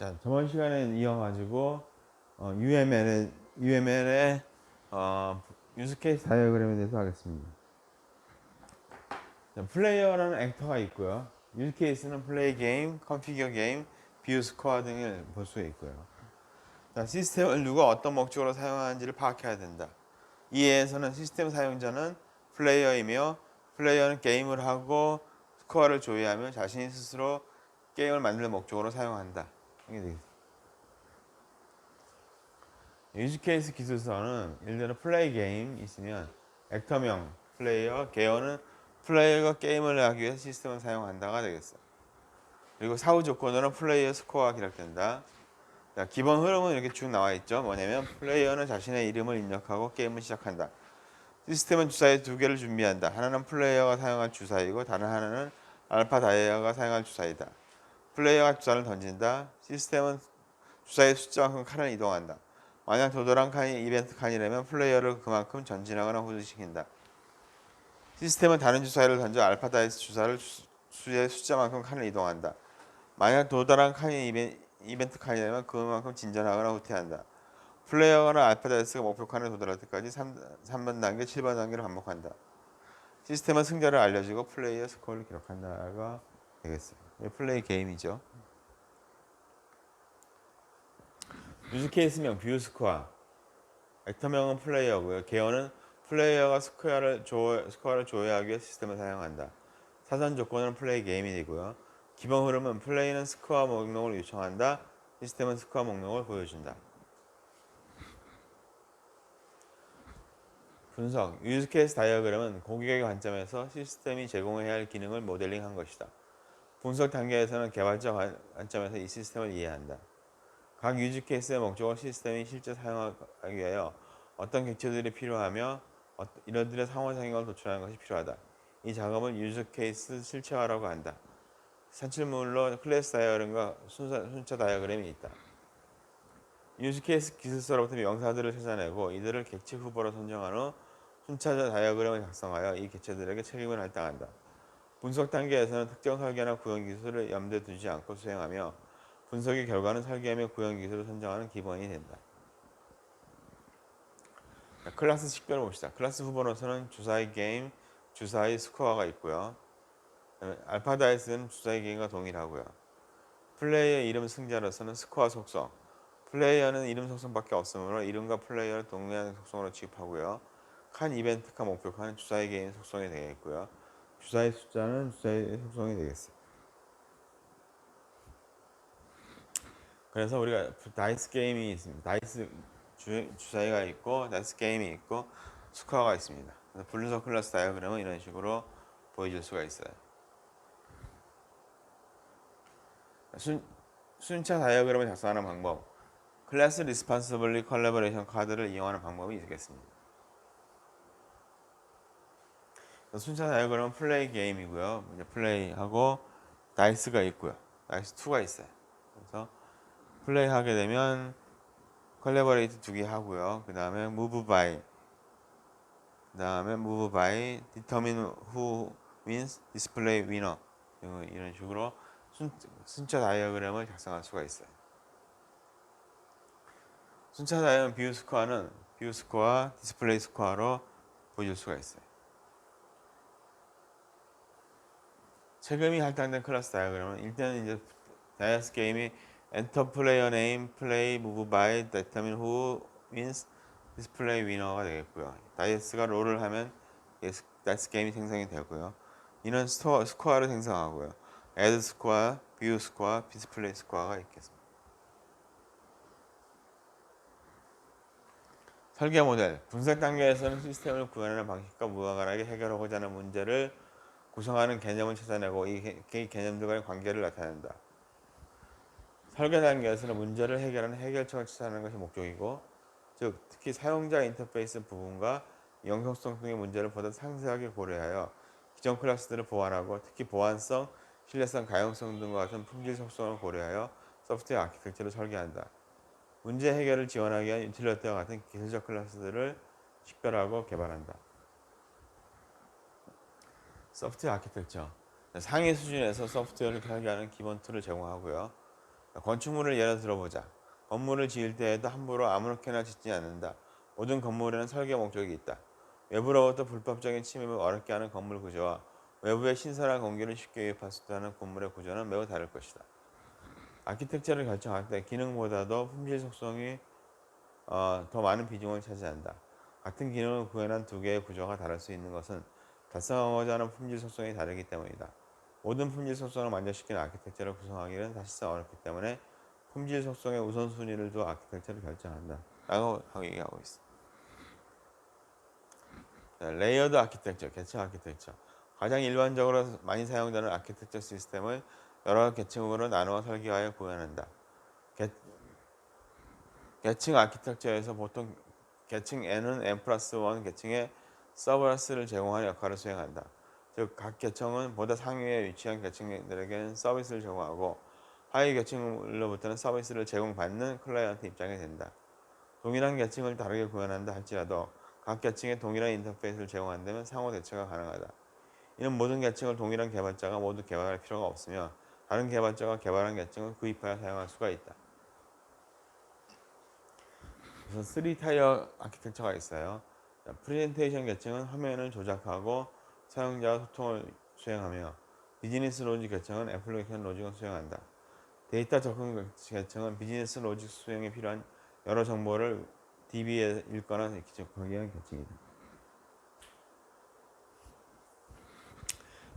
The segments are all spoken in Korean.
자, 저번 시간에 이어가지고 UML의 유즈케이스 다이어그램에 대해서 하겠습니다. 자, 플레이어라는 액터가 있고요. 유즈케이스는 플레이 게임, 컨피규어 게임, 뷰 스코어 등을 볼 수 있고요. 자, 시스템을 누가 어떤 목적으로 사용하는지를 파악해야 된다. 이에서는 시스템 사용자는 플레이어이며 플레이어는 게임을 하고 스코어를 조회하며 자신이 스스로 게임을 만들 목적으로 사용한다. 이게 되겠습니다. 유즈케이스 기술서는 예를 들어 플레이 게임 있으면 액터명 플레이어, 개요는 플레이어가 게임을 하기 위해서 시스템을 사용한다가 되겠어. 그리고 사후 조건으로 플레이어 스코어가 기록된다. 자, 기본 흐름은 이렇게 쭉 나와 있죠. 뭐냐면 플레이어는 자신의 이름을 입력하고 게임을 시작한다. 시스템은 주사위 두 개를 준비한다. 하나는 플레이어가 사용할 주사위고 다른 하나는 알파 다이아가 사용할 주사위다. 플레이어가 주사를 던진다. 시스템은 주사위 숫자만큼 칸을 이동한다. 만약 도도한 칸이 이벤트 칸이라면 플레이어를 그만큼 전진하거나 후퇴시킨다. 시스템은 다른 주사위를 던져 알파 다이스 주사를 수의 숫자만큼 칸을 이동한다. 만약 도달한 칸이 이벤트 칸이라면 그만큼 진전하거나 후퇴한다. 플레이어나 알파 다이스가 목표 칸에 도달할 때까지 3번 단계, 7번 단계를 반복한다. 시스템은 승자를 알려주고 플레이어 스코어를 기록한다가 되겠어요. 플레이 게임이죠. 유즈케이스명 뷰 스코어. 액터명은 플레이어고요. 개요는 플레이어가 스코어를 조회하기 위해 시스템을 사용한다. 사전 조건은 플레이 게임이 되고요. 기본 흐름은 플레이는 스코어 목록을 요청한다. 시스템은 스코어 목록을 보여준다. 분석. 유즈케이스 다이어그램은 고객의 관점에서 시스템이 제공해야 할 기능을 모델링한 것이다. 분석 단계에서는 개발자 관점에서 이 시스템을 이해한다. 각 유즈케이스의 목적을 시스템이 실제 사용하기 위하여 어떤 객체들이 필요하며 이러들의 상호작용을 도출하는 것이 필요하다. 이 작업을 유즈케이스 실체화라고 한다. 산출물로 클래스 다이어그램과 순차 다이어그램이 있다. 유즈케이스 기술서로부터 명사들을 찾아내고 이들을 객체 후보로 선정한 후 순차적 다이어그램을 작성하여 이 객체들에게 책임을 할당한다. 분석 단계에서는 특정 설계나 구현 기술을 염두에 두지 않고 수행하며 분석의 결과는 설계하며 구현 기술을 선정하는 기본이 된다. 자, 클래스 식별을 봅시다. 클래스 후보로서는 주사위 게임, 주사위 스코어가 있고요. 알파 다이스는 주사위 게임과 동일하고요. 플레이어의 이름 승자로서는 스코어 속성. 플레이어는 이름 속성밖에 없으므로 이름과 플레이어를 동일한 속성으로 취급하고요. 칸 이벤트 칸 목표 칸은 주사위 게임 속성이 되겠고요. 주사위 숫자는 주사위 속성이 되겠어요. 그래서 우리가 다이스 게임이 있습니다. 다이스 주사위가 있고 다이스 게임이 있고 스코어가 있습니다. 그래서 분석 클래스 다이어그램은 이런 식으로 보여줄 수가 있어요. 순차 다이어그램을 작성하는 방법. 클래스 리스폰시블리 컬래버레이션 카드를 이용하는 방법이 있겠습니다. 순차 다이어그램은 플레이 게임이고요. 이제 플레이하고 다이스가 있고요. 다이스 2가 있어요. 그래서 플레이하게 되면 컬래버레이트 2개 하고요. 그 다음에 무브 바이, determine who wins, display winner 이런 식으로 순차 다이어그램을 작성할 수가 있어요. 순차 다이어그램 뷰 스코어는 뷰 스코어, 디스플레이 스코어로 보여줄 수가 있어요. 최근이 할당된 클래스 다이어그램은 일단 이제 다이어스 게임이 enter player name, play, move by, determine who wins, display winner가 되겠고요. 다이어스가 롤을 하면 다이어스 게임이 생성이 되고요. 이는 스코어를 생성하고요. add 스코어, view 스코어, display 스코어가 있겠습니다. 설계 모델. 분석 단계에서는 시스템을 구현하는 방식과 무관하게 해결하고자 하는 문제를 구성하는 개념을 찾아내고 이 개념들 간의 관계를 나타낸다. 설계 단계에서는 문제를 해결하는 해결책을 찾아내는 것이 목적이고, 즉 특히 사용자 인터페이스 부분과 영속성 등의 문제를 보다 상세하게 고려하여 기존 클래스들을 보완하고 특히 보안성, 신뢰성, 가용성 등과 같은 품질 속성을 고려하여 소프트웨어 아키텍처를 설계한다. 문제 해결을 지원하기 위한 유틸리티와 같은 기술적 클래스들을 식별하고 개발한다. 소프트웨어 아키텍처. 상위 수준에서 소프트웨어를 설계하는 기본 툴을 제공하고요. 건축물을 예로 들어보자. 건물을 지을 때에도 함부로 아무렇게나 짓지 않는다. 모든 건물에는 설계 목적이 있다. 외부로부터 불법적인 침입을 어렵게 하는 건물 구조와 외부의 신선한 공기를 쉽게 유입할 수 있다는 건물의 구조는 매우 다를 것이다. 아키텍처를 결정할 때 기능보다도 품질 속성이 더 많은 비중을 차지한다. 같은 기능을 구현한 두 개의 구조가 다를 수 있는 것은 달성하고자 하는 품질 속성이 다르기 때문이다. 모든 품질 속성을 만족시키는 아키텍처를 구성하기는 사실상 어렵기 때문에 품질 속성의 우선순위를 두어 아키텍처를 결정한다. 라고 얘기하고 있어. 자, 레이어드 아키텍처, 계층 아키텍처. 가장 일반적으로 많이 사용되는 아키텍처 시스템을 여러 계층으로 나누어 설계하여 구현한다. 계층 아키텍처에서 보통 계층 N은 N+1 계층의 서비스를 제공하는 역할을 수행한다. 즉, 각 계층은 보다 상위에 위치한 계층들에게는 서비스를 제공하고 하위 계층으로부터는 서비스를 제공받는 클라이언트 입장이 된다. 동일한 계층을 다르게 구현한다 할지라도 각 계층에 동일한 인터페이스를 제공한다면 상호 대처가 가능하다. 이는 모든 계층을 동일한 개발자가 모두 개발할 필요가 없으며 다른 개발자가 개발한 계층을 구입하여 사용할 수가 있다. 그래서 3타이어 아키텍처가 있어요. 프레젠테이션 계층은 화면을 조작하고 사용자와 소통을 수행하며 비즈니스 로직 계층은 애플리케이션 로직을 수행한다. 데이터 접근 계층은 비즈니스 로직 수행에 필요한 여러 정보를 DB에 읽거나 접하기 위한 계층이다.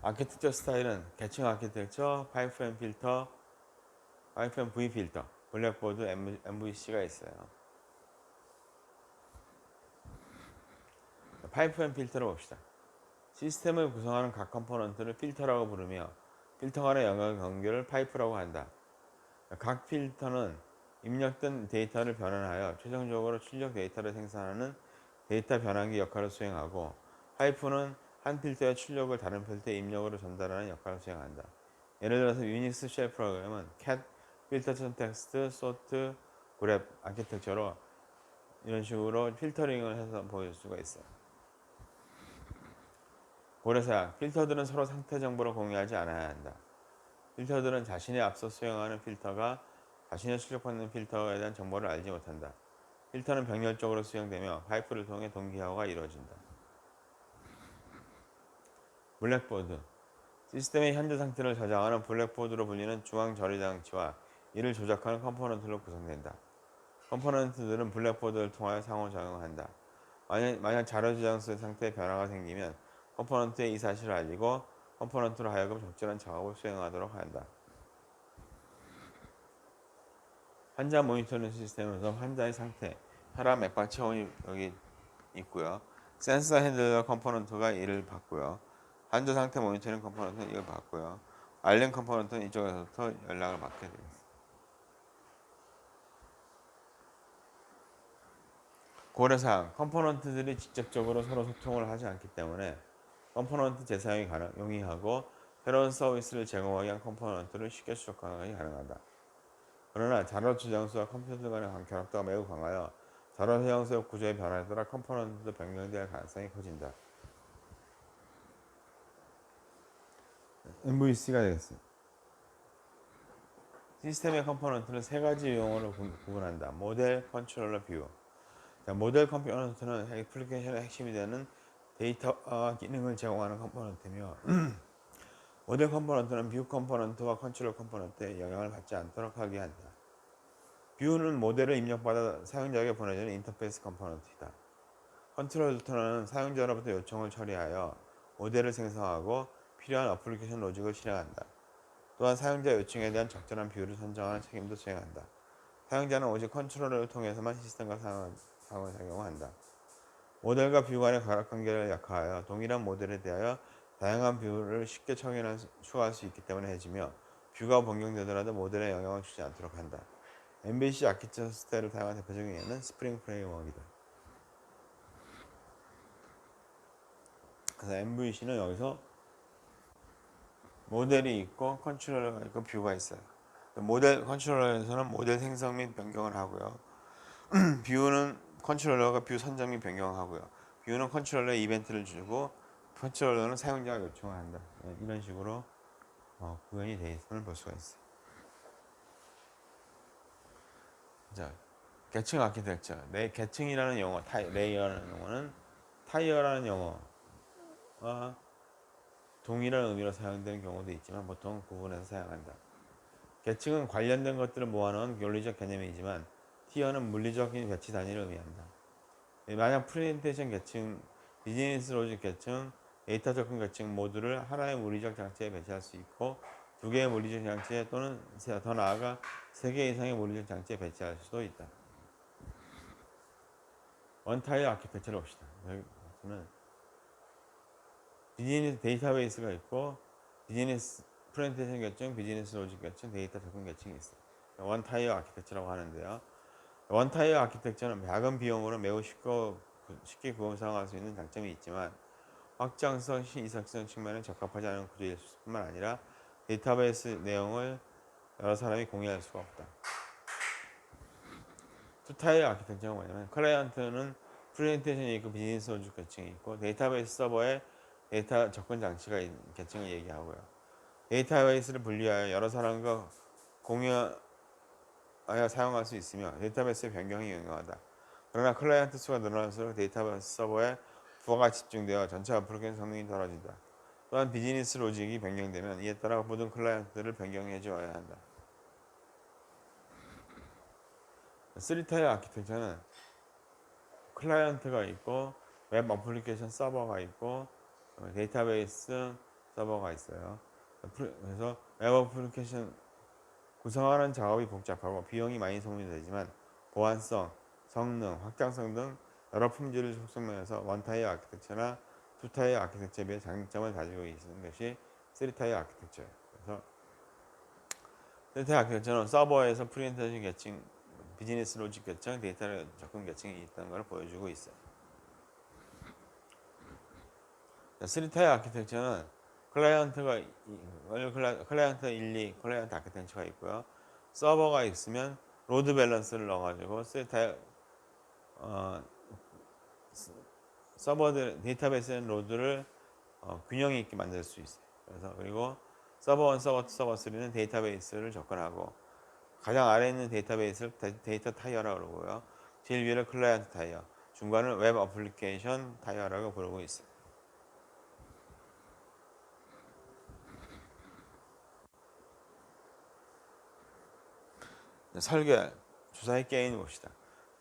아키텍처 스타일은 계층 아키텍처, 파이프 앤 필터, 파이프 앤 V 필터, 블랙보드, MVC가 있어요. 파이프 앤 필터를 봅시다. 시스템을 구성하는 각 컴포넌트를 필터라고 부르며 필터 간의 연결 관계를 파이프라고 한다. 각 필터는 입력된 데이터를 변환하여 최종적으로 출력 데이터를 생산하는 데이터 변환기 역할을 수행하고 파이프는 한 필터의 출력을 다른 필터에 입력으로 전달하는 역할을 수행한다. 예를 들어서 유닉스 쉘 프로그램은 cat, 필터 텍스트, sort, grep 아키텍처로 이런 식으로 필터링을 해서 보여줄 수가 있어요. 고려사항, 필터들은 서로 상태 정보를 공유하지 않아야 한다. 필터들은 자신이 앞서 수행하는 필터가 자신의 출력받는 필터에 대한 정보를 알지 못한다. 필터는 병렬적으로 수행되며 파이프를 통해 동기화가 이루어진다. 블랙보드, 시스템의 현재 상태를 저장하는 블랙보드로 불리는 중앙 처리 장치와 이를 조작하는 컴포넌트로 구성된다. 컴포넌트들은 블랙보드를 통하여 상호작용한다. 만약 자료 저장소의 상태에 변화가 생기면 컴포넌트에 이 사실을 알리고 컴포넌트로 하여금 적절한 작업을 수행하도록 한다. 환자 모니터링 시스템에서 환자의 상태, 혈압, 맥박 체온이 여기 있고요. 센서 핸들러 컴포넌트가 이를 받고요. 환자 상태 모니터링 컴포넌트는 이걸 받고요. 알림 컴포넌트는 이쪽에서부터 연락을 받게 됩니다. 고려사항, 컴포넌트들이 직접적으로 서로 소통을 하지 않기 때문에 컴포넌트 재사용이 용이하고 새로운 서비스를 제공하기 위한 컴포넌트를 쉽게 추적하기 가능하다. 그러나 자료 저장소와 컴퓨터 간의 결합도가 매우 강하여 자료 저장소의 구조의 변화에 따라 컴포넌트도 변경될 가능성이 커진다. MVC가 되겠습니다. 시스템의 컴포넌트는 세 가지 유형으로 구분한다. 모델, 컨트롤러, 뷰. 자, 모델 컴포넌트는 애플리케이션의 핵심이 되는 데이터와 기능을 제공하는 컴포넌트며 모델 컴포넌트는 뷰 컴포넌트와 컨트롤 컴포넌트에 영향을 받지 않도록 하게 한다. 뷰는 모델을 입력받아 사용자에게 보내주는 인터페이스 컴포넌트이다. 컨트롤러는 사용자로부터 요청을 처리하여 모델을 생성하고 필요한 어플리케이션 로직을 실행한다. 또한 사용자 요청에 대한 적절한 뷰를 선정하는 책임도 수행한다. 사용자는 오직 컨트롤러를 통해서만 시스템과 상호작용한다. 모델과 뷰 간의 가락관계를 약화하여 동일한 모델에 대하여 다양한 뷰를 쉽게 추가할 수 있기 때문에 해지며 뷰가 변경되더라도 모델에 영향을 주지 않도록 한다. MVC 아키텍처 스타일을 사용한 대표적인 예는 스프링 프레임워크이다. 그래서 MVC는 여기서 모델이 있고 컨트롤러가 있고 뷰가 있어요. 모델 컨트롤러에서는 모델 생성 및 변경을 하고요. 뷰는 컨트롤러가 뷰 선정 및 변경을 하고요. 뷰는 컨트롤러에 이벤트를 주고 컨트롤러는 사용자가 요청을 한다. 이런 식으로 구현이 되어 있음을 볼 수가 있어요. 자, 계층 아키텍처. 계층이라는 용어, 레이어라는 용어는 타이어라는 용어와 동일한 의미로 사용되는 경우도 있지만 보통 구분해서 사용한다. 계층은 관련된 것들을 모아놓은 논리적 개념이지만 티어는 물리적인 배치 단위를 의미한다. 만약 프레젠테이션 계층, 비즈니스 로직 계층, 데이터 접근 계층 모두를 하나의 물리적 장치에 배치할 수 있고 두 개의 물리적 장치에 또는 더 나아가 세 개 이상의 물리적 장치에 배치할 수도 있다. 원타이어 아키텍처를 봅시다. 여기는 비즈니스 데이터베이스가 있고 비즈니스 프레젠테이션 계층, 비즈니스 로직 계층, 데이터 접근 계층이 있어요. 원타이어 아키텍처라고 하는데요. 원타이어 아키텍처는 작은 비용으로 매우 쉽게 구성할 수 있는 장점이 있지만 확장성, 이석성 측면에 적합하지 않은 구조일 뿐만 아니라 데이터베이스 내용을 여러 사람이 공유할 수가 없다. 투타이어 아키텍처는 뭐냐면 클라이언트는 프레젠테이션이 있고 비즈니스 로직 계층이 있고 데이터베이스 서버에 데이터 접근 장치가 있는 계층을 얘기하고요. 데이터베이스를 분리하여 여러 사람과 공유하여 사용할 수 있으며 데이터베이스의 변경이 유용하다. 그러나 클라이언트 수가 늘어날수록 데이터베이스 서버에 부하가 집중되어 전체 어플리케이션 성능이 떨어진다. 또한 비즈니스 로직이 변경되면 이에 따라 모든 클라이언트를 변경해 주어야 한다. 3타이어 아키텍처는 클라이언트가 있고 웹 어플리케이션 서버가 있고 데이터베이스 서버가 있어요. 그래서 웹 어플리케이션 구성하는 작업이 복잡하고 비용이 많이 소모되지만 보안성, 성능, 확장성 등 여러 품질을 속성면에서 원타이어 아키텍처나 투타이어 아키텍처에 비해 장점을 가지고 있는 것이 3타이어 아키텍처예요. 그래서 3타이어 아키텍처는 서버에서 프레젠테이션 계층, 비즈니스 로직 계층, 데이터 접근 계층이 있다는 걸 보여주고 있어요. 3타이어 아키텍처는 클라이언트 1, 2, 클라이언트 아키텍처가 있고요. 서버가 있으면 로드 밸런스를 넣어가지고 3타이어 서버들 데이터베이스의 로드를 균형 있게 만들 수 있어요. 그래서 그리고 서버 1, 서버 2, 서버 3는 데이터베이스를 접근하고 가장 아래에 있는 데이터베이스를 데이터 타이어라고 그러고요. 제일 위를 클라이언트 타이어, 중간은 웹 어플리케이션 타이어라고 부르고 있어요. 설계, 주사위 게임 봅시다.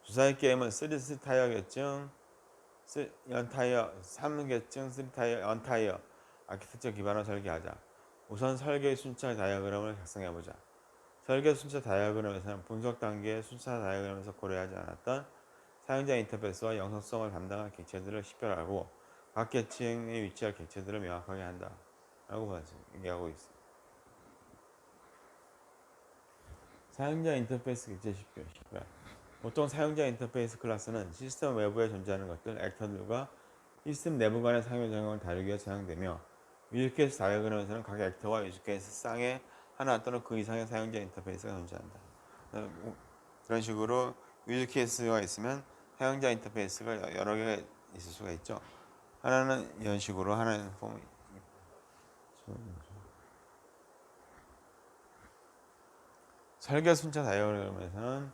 주사위 게임은 3타이어 계층, 연타이어, 3계층, 3타이어, 연타이어 아키텍처 기반으로 설계하자. 우선 설계 순차 다이어그램을 작성해보자. 설계 순차 다이어그램에서는 분석 단계의 순차 다이어그램에서 고려하지 않았던 사용자 인터페이스와 영속성을 담당한 객체들을 식별하고 각 계층에 위치할 객체들을 명확하게 한다. 라고 얘기하고 있습니다. 사용자 인터페이스 객체 식별. 보통 사용자 인터페이스 클래스는 시스템 외부에 존재하는 것들, 액터들과 시스템 내부 간의 상호 작용을 다루기 위해 사용되며 유즈케이스 다이어그램에서는 각 액터와 유즈케이스 쌍의 하나 또는 그 이상의 사용자 인터페이스가 존재한다. 그런 식으로 유즈케이스가 있으면 사용자 인터페이스가 여러 개가 있을 수가 있죠. 하나는 이런 식으로, 하나는 폼이 설계 순차 다이어그램에서는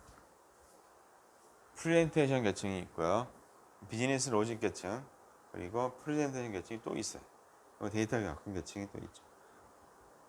프레젠테이션 계층이 있고요. 비즈니스 로직 계층, 그리고 프레젠테이션 계층이 또 있어요. 그리고 데이터 접근 계층이 또 있죠.